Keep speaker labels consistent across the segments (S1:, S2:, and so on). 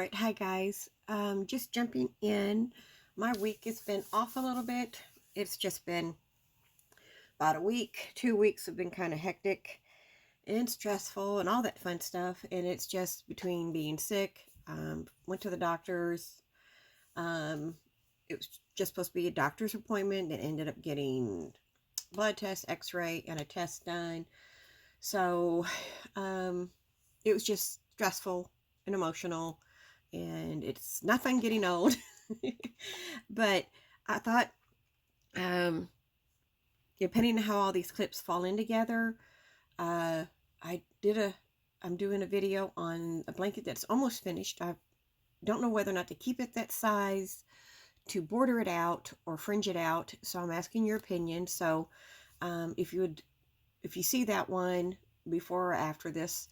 S1: Alright, hi guys. Just jumping in. My week has been off a little bit. It's just been about a week. 2 weeks have been kind of hectic and stressful and all that fun stuff. And it's just between being sick, went to the doctor's. It was just supposed to be a doctor's appointment and ended up getting blood test, x-ray, and a test done. So it was just stressful and emotional, and it's not fun getting old. But I thought, um, depending on how all these clips fall in together, uh, I did a, I'm doing a video on a blanket that's almost finished. I don't know whether or not to keep it that size, to border it out, or fringe it out. So I'm asking your opinion. So if you see that one before or after this,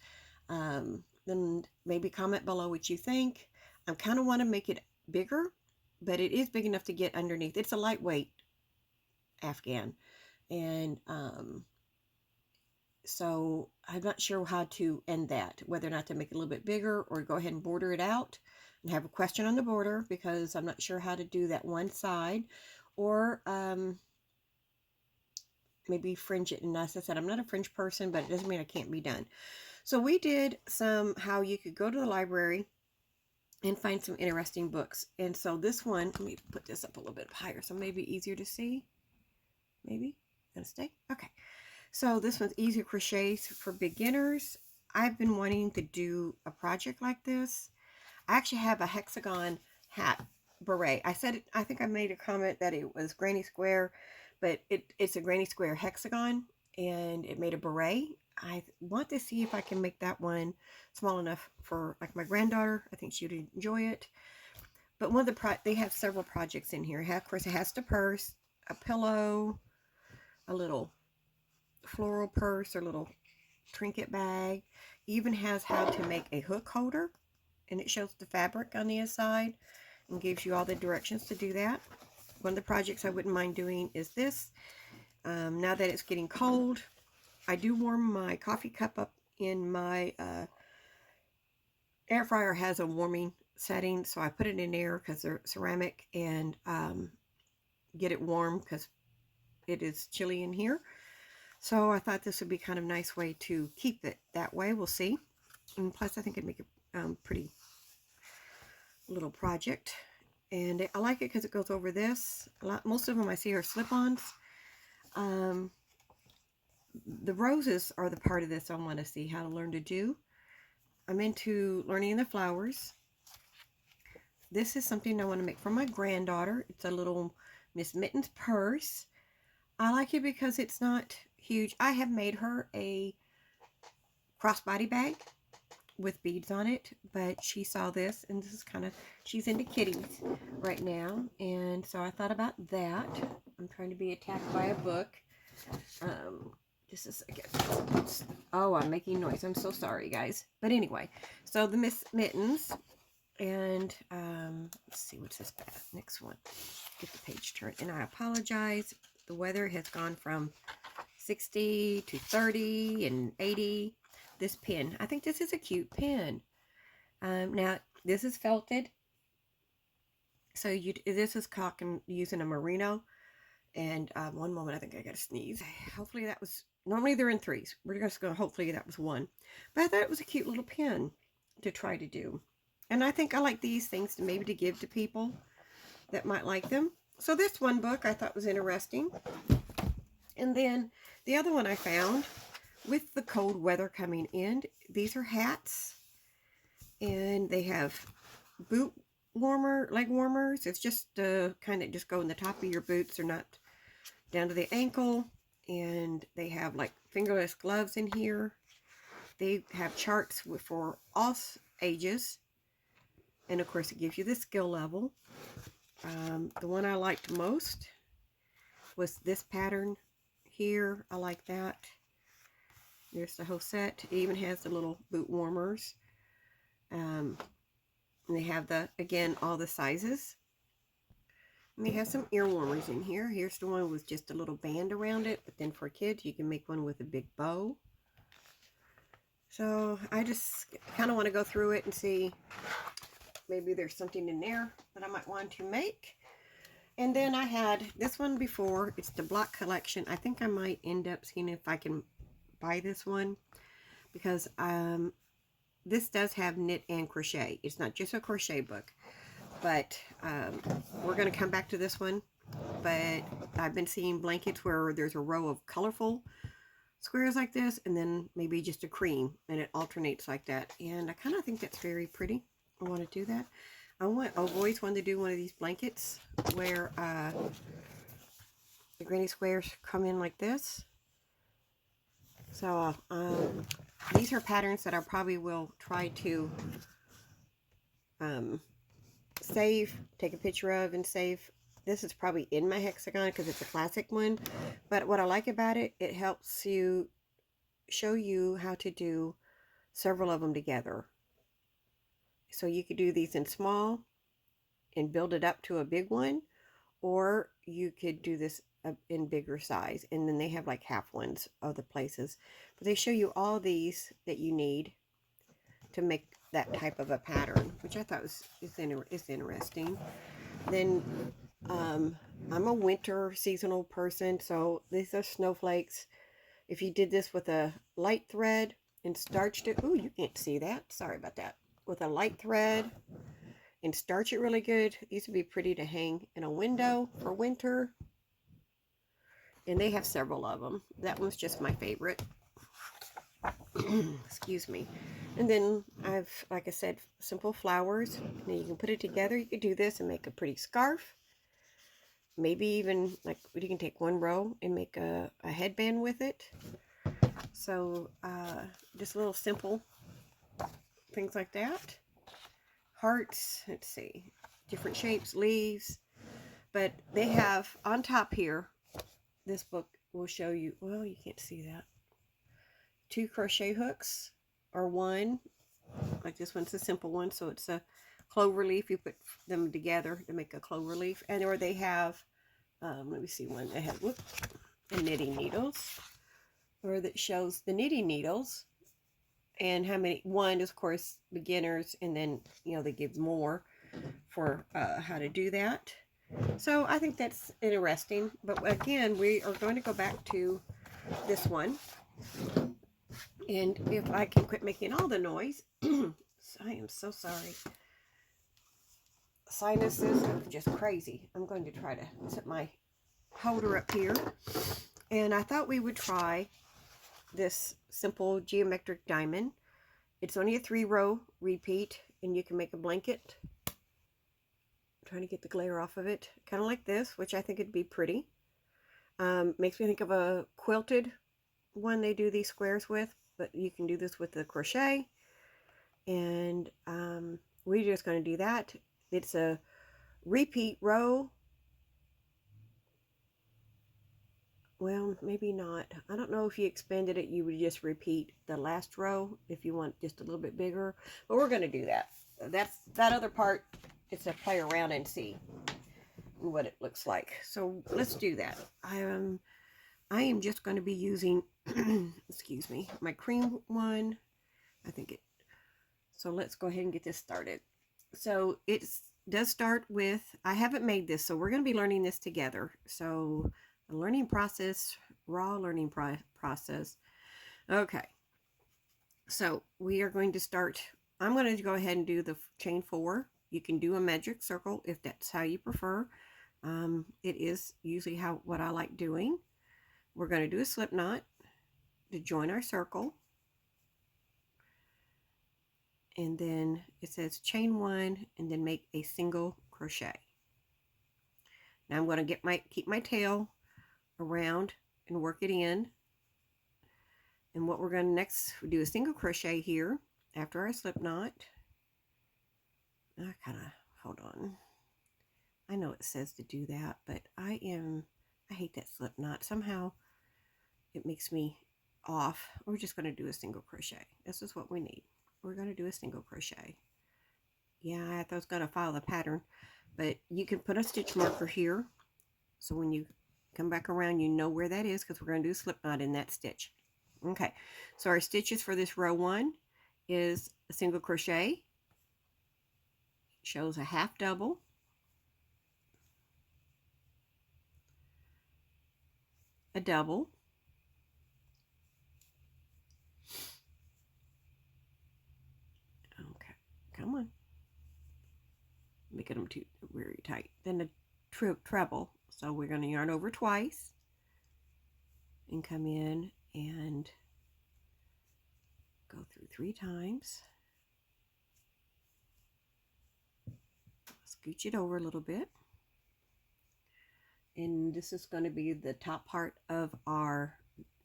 S1: then maybe comment below what you think. I kind of want to make it bigger, but it is big enough to get underneath. It's a lightweight Afghan, and so I'm not sure how to end that, whether or not to make it a little bit bigger or go ahead and border it out and have a question on the border, because I'm not sure how to do that one side, or maybe fringe it. And as I said, I'm not a fringe person, but it doesn't mean it can't be done. So we did some how you could go to the library and find some interesting books. And so this one, let me put this up a little bit higher so maybe easier to see. Maybe gonna stay. Okay. So this one's Easy Crochets for Beginners. I've been wanting to do a project like this. I actually have a hexagon hat beret. I think I made a comment that it was granny square, but it's a granny square hexagon, and it made a beret. I want to see if I can make that one small enough for like my granddaughter. I think she would enjoy it. But one of they have several projects in here. Of course, it has the purse, a pillow, a little floral purse or little trinket bag. Even has how to make a hook holder, and it shows the fabric on the inside and gives you all the directions to do that. One of the projects I wouldn't mind doing is this. Now that it's getting cold, I do warm my coffee cup up in my air fryer. Has a warming setting, so I put it in there because they're ceramic, and get it warm because it is chilly in here. So I thought this would be kind of a nice way to keep it that way. We'll see. And plus, I think it'd make a pretty little project. And I like it because it goes over this. Most of them I see are slip-ons. The roses are the part of this I want to see how to learn to do. I'm into learning the flowers. This is something I want to make for my granddaughter. It's a little Miss Mittens purse. I like it because it's not huge. I have made her a crossbody bag with beads on it, but she saw this, and this is kind of, she's into kitties right now, and so I thought about that. I'm trying to be attacked by a book. Just a second. Oh, I'm making noise. I'm so sorry, guys. But anyway, so the Miss Mittens, and let's see, what's this bad? Next one. Get the page turned, and I apologize. The weather has gone from 60 to 30 and 80. This pin, I think this is a cute pin. Now this is felted, so this is cotton using a merino. And one moment, I think I got to sneeze. Hopefully that was, normally they're in threes. We're just going to, hopefully that was one. But I thought it was a cute little pin to try to do. And I think I like these things to maybe to give to people that might like them. So this one book I thought was interesting. And then the other one I found, with the cold weather coming in, these are hats. And they have boot warmer, leg warmers. It's just kind of just go in the top of your boots. They're not down to the ankle. And they have like fingerless gloves in here. They have charts for all ages. And of course it gives you the skill level. The one I liked most was this pattern here. I like that. There's the whole set. It even has the little boot warmers. And they have again, all the sizes. And they have some ear warmers in here. Here's the one with just a little band around it. But then for kids, you can make one with a big bow. So I just kind of want to go through it and see maybe there's something in there that I might want to make. And then I had this one before. It's the block collection. I think I might end up seeing if I can buy this one, because this does have knit and crochet. It's not just a crochet book, but we're going to come back to this one. But I've been seeing blankets where there's a row of colorful squares like this, and then maybe just a cream, and it alternates like that. And I kind of think that's very pretty. I want to do that. I've always wanted to do one of these blankets where the granny squares come in like this. So these are patterns that I probably will try to save, take a picture of and save. This is probably in my hexagon because it's a classic one. But what I like about it, it helps you show you how to do several of them together. So you could do these in small and build it up to a big one, or you could do this in bigger size, and then they have like half ones of the places. But they show you all these that you need to make that type of a pattern, which I thought is interesting. Then I'm a winter seasonal person, so these are snowflakes. If you did this with a light thread and starched it, ooh, you can't see that, sorry about that, with a light thread and starch it really good, these would be pretty to hang in a window for winter. And they have several of them. That one's just my favorite. Excuse me. And then I've, like I said, simple flowers. Now you can put it together. You could do this and make a pretty scarf. Maybe even, like, you can take one row and make a headband with it. So, just little simple things like that. Hearts, let's see, different shapes, leaves. But they have, on top here, this book will show you, well, you can't see that, 2 crochet hooks, or one, like this one's a simple one, so it's a clover leaf. You put them together to make a clover leaf. And or they have, let me see one, they have, the knitting needles, or that shows the knitting needles, and how many, one is of course beginners, and then, you know, they give more for how to do that. So I think that's interesting. But again, we are going to go back to this one. And if I can quit making all the noise, I am so sorry. Sinuses are just crazy. I'm going to try to set my holder up here. And I thought we would try this simple geometric diamond. It's only a 3-row repeat, and you can make a blanket. I'm trying to get the glare off of it, kind of like this, which I think would be pretty. Makes me think of a quilted one they do these squares with, but you can do this with the crochet. And we're just going to do that. It's a repeat row. Well, maybe not. I don't know if you expanded it, you would just repeat the last row if you want just a little bit bigger. But we're going to do that. That other part, it's a play around and see what it looks like. So let's do that. I am just going to be using, excuse me, my cream one. I think it. So let's go ahead and get this started. So it does start with, I haven't made this, so we're going to be learning this together. So a learning process, raw learning process. Okay, so we are going to start. I'm going to go ahead and do the chain 4. You can do a magic circle if that's how you prefer. It is usually what I like doing. We're going to do a slip knot to join our circle. And then it says chain 1 and then make a single crochet. Now I'm going to keep my tail around and work it in. And what we're going to next do a single crochet here after our slip knot. Hold on. I know it says to do that, but I hate that slip knot. Somehow it makes me off. We're just going to do a single crochet. This is what we need. We're going to do a single crochet. Yeah, I was going to follow the pattern, but you can put a stitch marker here. So when you come back around, you know where that is, because we're going to do a slip knot in that stitch. Okay, so our stitches for this row 1 is a single crochet, shows a half double, a double, okay, come on, making them too very tight, then a treble, so we're going to yarn over twice and come in and go through 3 times, scooch it over a little bit, and this is going to be the top part of our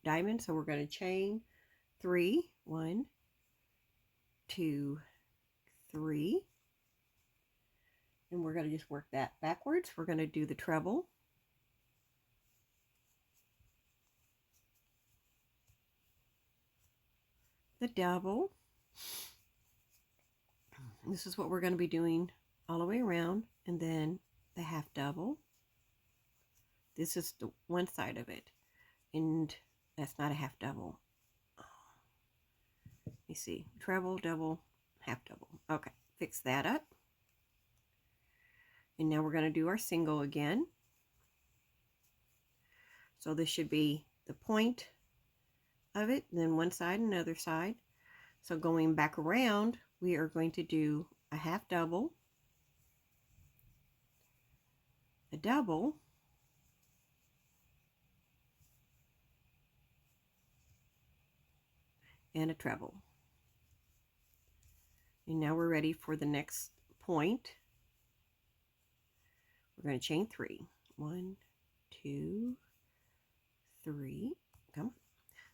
S1: diamond, so we're going to chain 3, 1, 2, 3, and we're going to just work that backwards. We're going to do the treble, the double. This is what we're going to be doing all the way around, and then the half double. This is the one side of it, and that's not a half double. Let me see, treble, double, half double. Okay, fix that up. And now we're going to do our single again. So this should be the point of it, then one side and another side. So going back around, we are going to do a half double, a double, and a treble. And now we're ready for the next point. We're going to chain 3. 1, 2, 3. Come on.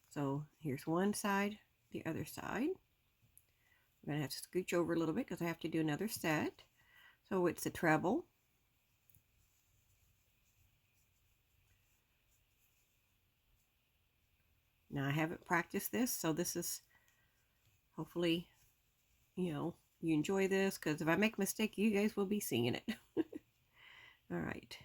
S1: So here's one side, the other side. We're going to have to scooch over a little bit because I have to do another set. So it's a treble, now I haven't practiced this, so this is hopefully, you enjoy this, because if I make a mistake, you guys will be seeing it. All right,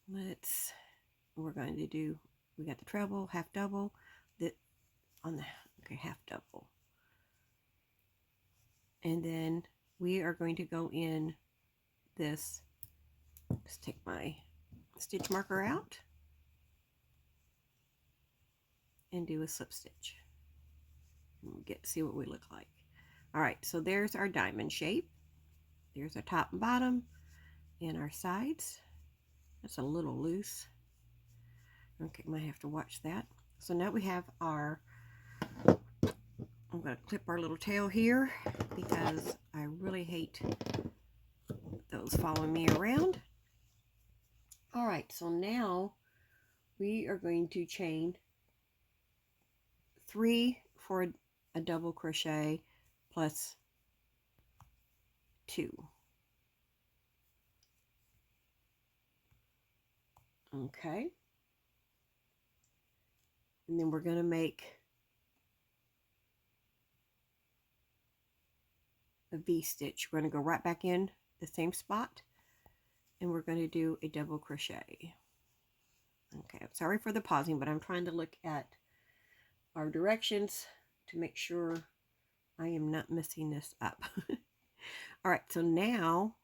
S1: we're going to do, we got the treble, half double, half double, and then we are going to go in this, let's take my stitch marker out and do a slip stitch. And we'll get to see what we look like. All right, so there's our diamond shape. There's our top and bottom and our sides. That's a little loose. Okay, might have to watch that. So now we have our, I'm going to clip our little tail here because I really hate those following me around. All right, so now we are going to chain 3 for a double crochet plus 2. Okay, and then we're going to make a V-stitch. We're going to go right back in the same spot, and we're going to do a double crochet. Okay, sorry for the pausing, but I'm trying to look at our directions to make sure I am not messing this up. All right, so now,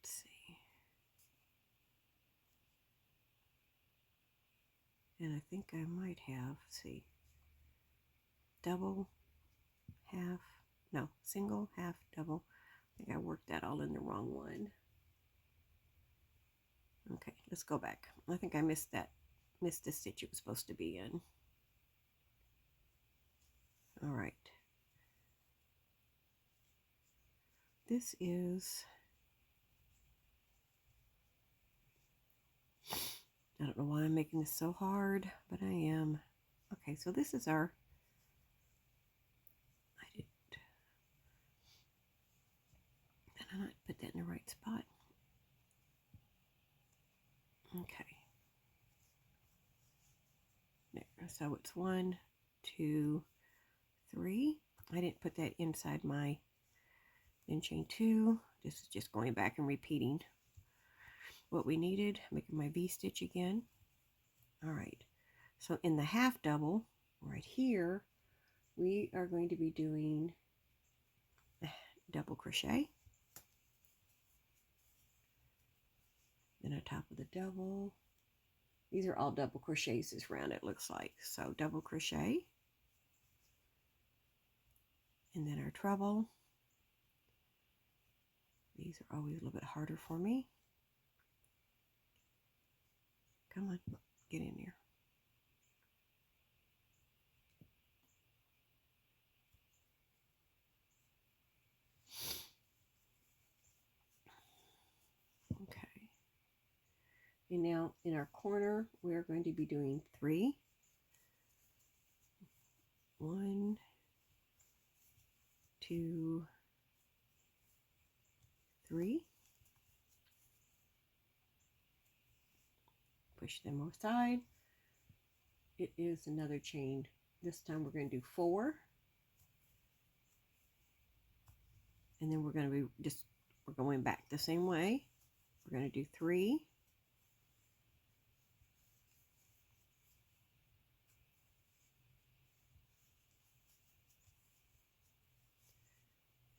S1: let's see. And I think I might have, see, double, half, no, single, half, double. I think I worked that all in the wrong one. Okay, let's go back. I think I missed the stitch it was supposed to be in. All right. This is, I don't know why I'm making this so hard, but I am. Okay, so this is our, did I not put that in the right spot? Okay. There, so it's 1, 2, 3. I didn't put that inside my, then chain 2. This is just going back and repeating what we needed, making my V-stitch again. All right, so in the half double right here, we are going to be doing double crochet. Then on top of the double, these are all double crochets this round, it looks like. So double crochet, and then our treble. These are always a little bit harder for me. Come on, get in there. Okay. And now in our corner, we're going to be doing 3. 1, 2, 3. Push them aside. It is another chain. This time we're going to do 4. And then we're going to be we're going back the same way. We're going to do 3.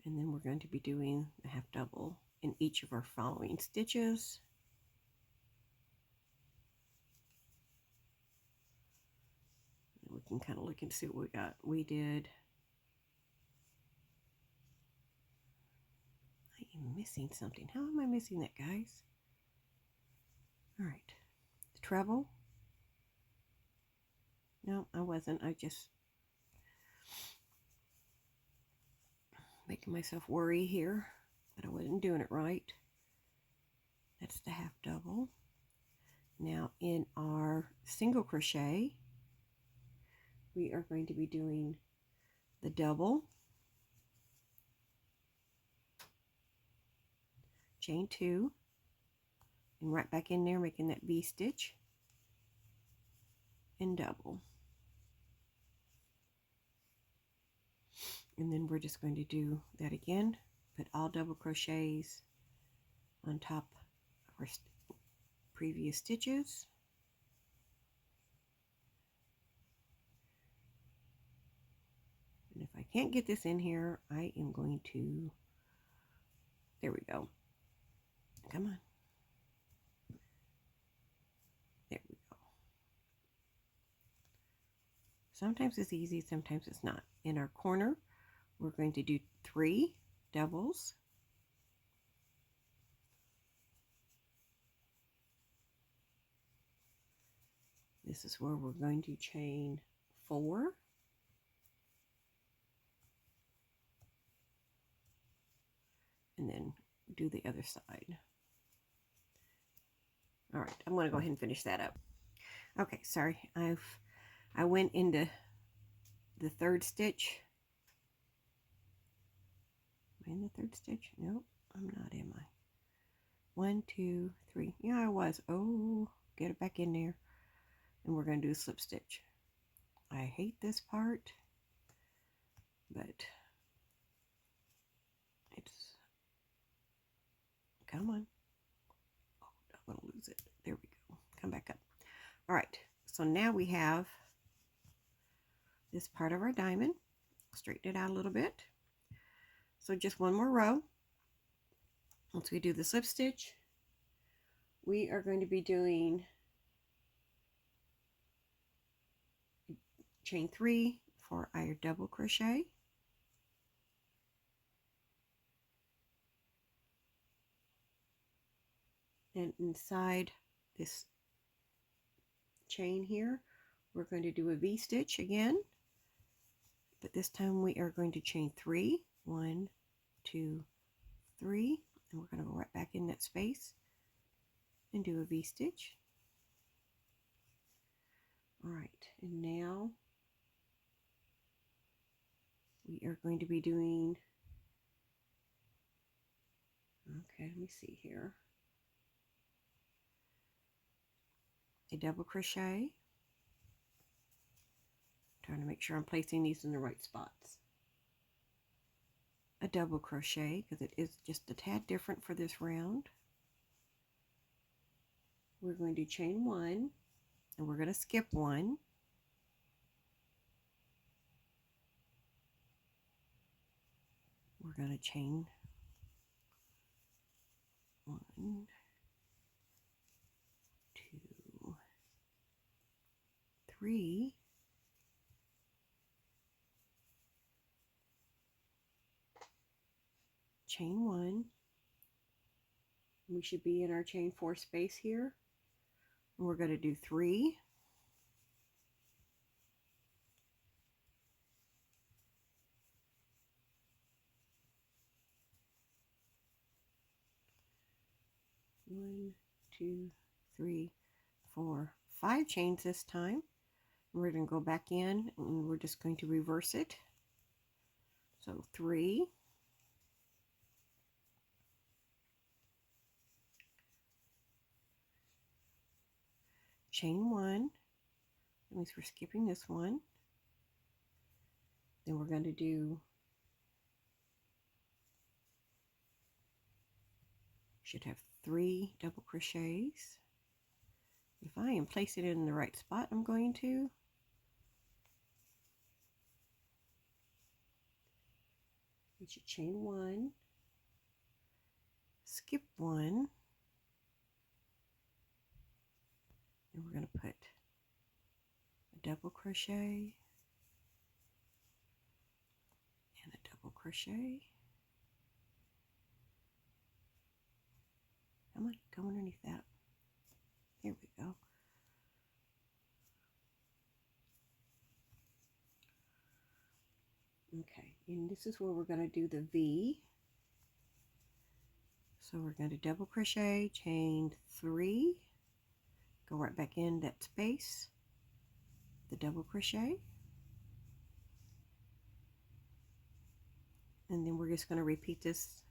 S1: And then we're going to be doing the half double in each of our following stitches. We can kind of look and see what we got. We did, I am missing something. How am I missing that, guys? All right, the treble. No, I wasn't. I just making myself worry here that I wasn't doing it right. That's the half double. Now in our single crochet, we are going to be doing the double, chain 2, and right back in there making that V stitch, and double. And then we're just going to do that again, put all double crochets on top of our previous stitches. And if I can't get this in here, I am going to, there we go. Come on. There we go. Sometimes it's easy, sometimes it's not. In our corner, we're going to do 3 doubles. This is where we're going to chain 4. And then do the other side. All right, I'm going to go ahead and finish that up. Okay, sorry, I went into the 3rd stitch. Am I in the 3rd stitch? No, I'm not, am I? 1, 2, 3. Yeah, I was. Oh, get it back in there. And we're going to do a slip stitch. I hate this part, but it's, come on. Oh, I'm going to lose it. There we go. Come back up. All right, so now we have this part of our diamond. Straighten it out a little bit. So just one more row. Once we do the slip stitch, we are going to be doing chain 3 for our double crochet. And inside this chain here, we're going to do a V stitch again, but this time we are going to chain 3. 1, 2, 3, and we're going to go right back in that space and do a V stitch. All right, and now we are going to be doing, okay, let me see here, a double crochet. Trying to make sure I'm placing these in the right spots. A double crochet, because it is just a tad different for this round. We're going to chain 1, and we're going to skip 1. we're going to chain 1, 2, 3, chain 1. We should be in our chain 4 space here. And we're going to do 3, 1, 2, 3, 4, 5 chains this time. We're going to go back in and we're just going to reverse it. So 3, chain 1. That means we're skipping this one. Then we're going to do, should have 3 double crochets. If I am placing it in the right spot, I'm going to. We should chain 1, skip 1, and we're going to put a double crochet and a double crochet. Come on, go underneath that. There we go. Okay, and this is where we're going to do the V. So we're going to double crochet, chain 3, go right back in that space, the double crochet, and then we're just going to repeat this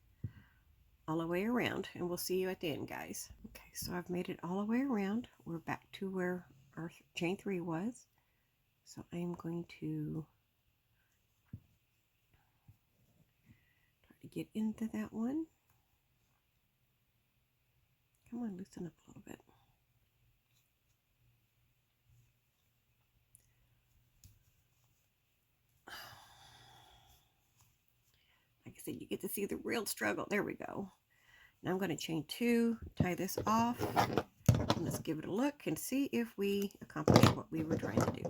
S1: all the way around, and we'll see you at the end, guys. Okay, so I've made it all the way around. We're back to where our chain 3 was. So I'm going to try to get into that one. Come on, loosen up a little bit. Like I said, you get to see the real struggle. There we go. Now I'm going to chain 2, tie this off, and let's give it a look and see if we accomplish what we were trying to do.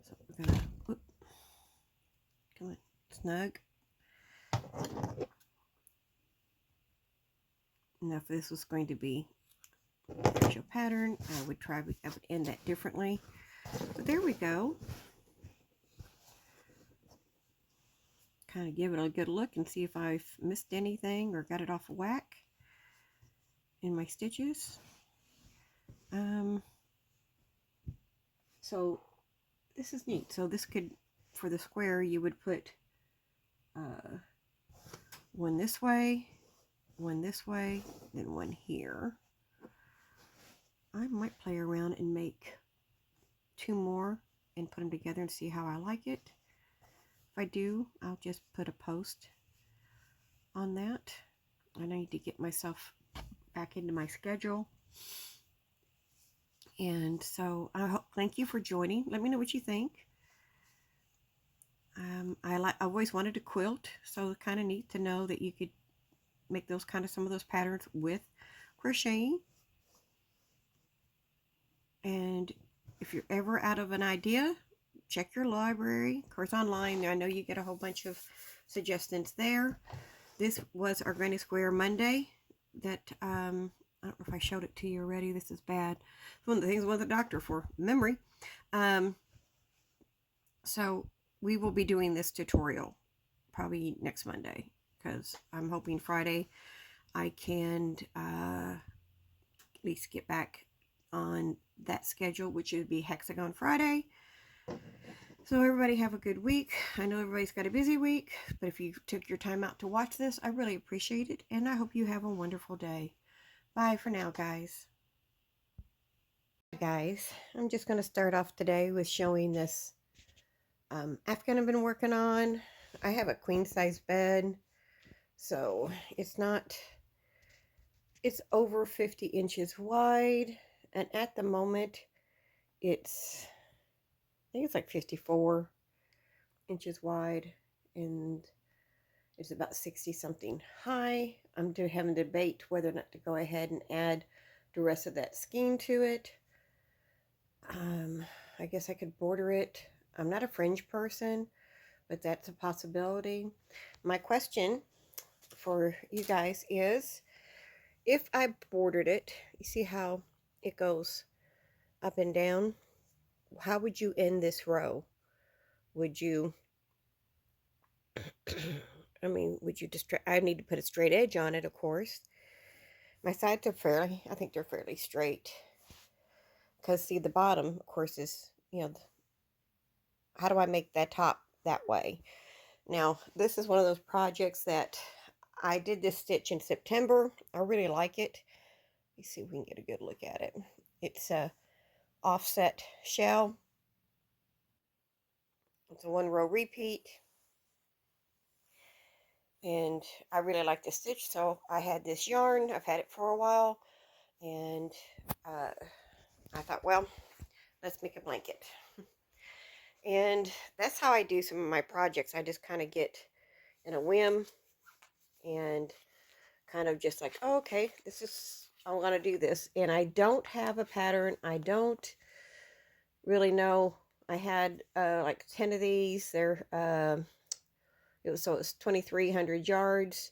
S1: So we're going to, whoop, come on, snug. Now if this was going to be the actual pattern, I would end that differently. But there we go. Kind of give it a good look and see if I've missed anything or got it off of whack in my stitches. So this is neat. So this could, for the square, you would put one this way, then one here. I might play around and make 2 more and put them together and see how I like it. If I do, I'll just put a post on that. I need to get myself back into my schedule. And so thank you for joining. Let me know what you think. I always wanted to quilt, so it's kind of neat to know that you could make those some of those patterns with crocheting. And if you're ever out of an idea, check your library. Of course, online, I know you get a whole bunch of suggestions there. This was our Granny Square Monday that, I don't know if I showed it to you already. This is bad. It's one of the things I went to the doctor for, memory. So we will be doing this tutorial probably next Monday, because I'm hoping Friday I can at least get back on that schedule, which would be Hexagon Friday. So everybody have a good week. I know everybody's got a busy week, but if you took your time out to watch this, I really appreciate it, and I hope you have a wonderful day. Bye for now, guys. Guys, I'm just going to start off today with showing this afghan I've been working on. I have a queen size bed, so it's over 50 inches wide, and at the moment I think it's like 54 inches wide, and It's about 60 something high. I'm having a debate whether or not to go ahead and add the rest of that skein to it. I guess I could border it. I'm not a fringe person, but that's a possibility. My question for you guys is, if I bordered it, you see how it goes up and down? How would you end this row? Would you, I mean, would you just, I need to put a straight edge on it, of course. My sides are I think they're fairly straight. Because see, the bottom, of course, is, how do I make that top that way? Now, this is one of those projects that I did this stitch in September. I really like it. Let's see if we can get a good look at it. It's a offset shell. It's a 1 row repeat. And I really like this stitch, so I had this yarn. I've had it for a while. And I thought, well, let's make a blanket. And that's how I do some of my projects. I just kind of get in a whim and kind of just like, oh, okay, this is, I want to do this. And I don't have a pattern. I don't really know. I had like 10 of these. So it was 2,300 yards.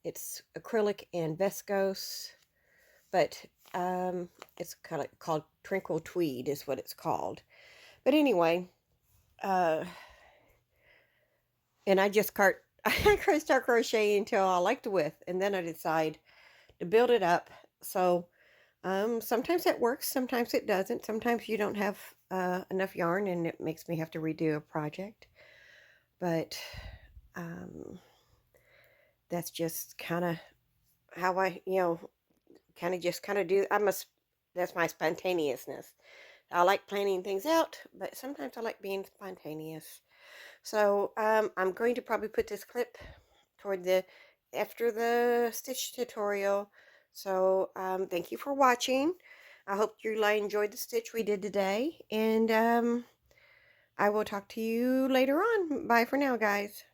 S1: It's acrylic and viscose, but it's kind of called Trinkle Tweed is what it's called. But anyway, and I just I start crocheting until I like the width, and then I decide to build it up. So sometimes it works, sometimes it doesn't. Sometimes you don't have enough yarn, and it makes me have to redo a project. But that's just kind of how I, kind of do. That's my spontaneousness. I like planning things out, but sometimes I like being spontaneous. So I'm going to probably put this clip toward after the stitch tutorial. So thank you for watching. I hope you enjoyed the stitch we did today, and I will talk to you later on. Bye for now, guys.